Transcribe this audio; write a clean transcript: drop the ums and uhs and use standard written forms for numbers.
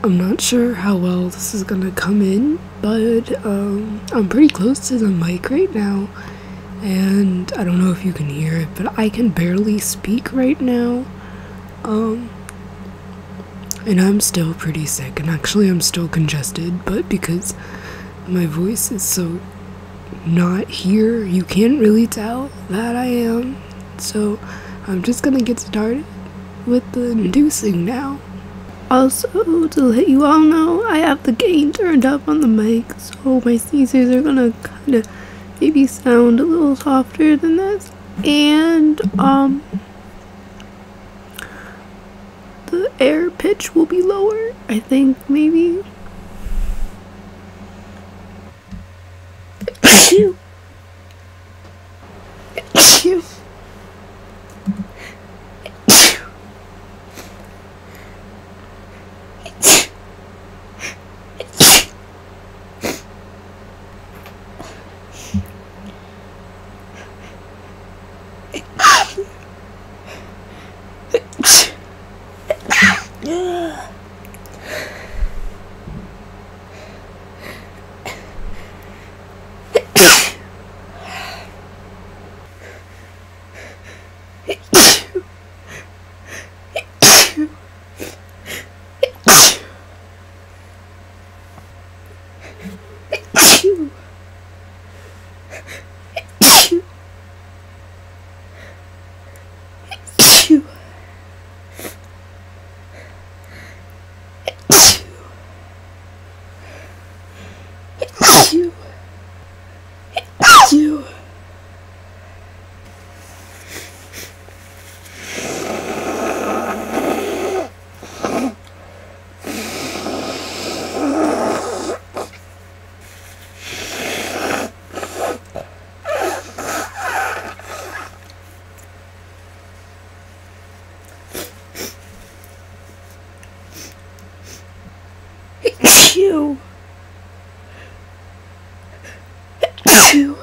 I'm not sure how well this is gonna come in, but I'm pretty close to the mic right now, and I don't know if you can hear it, but I can barely speak right now. And I'm still pretty sick, and actually I'm still congested, but because my voice is so not here, you can't really tell that I am. So I'm just gonna get started with the inducing now. Also, to let you all know, I have the gain turned up on the mic, so my sneezes are gonna kind of maybe sound a little softer than this. And, the air pitch will be lower, I think, maybe. Achoo! Achoo! Achoo! Achoo!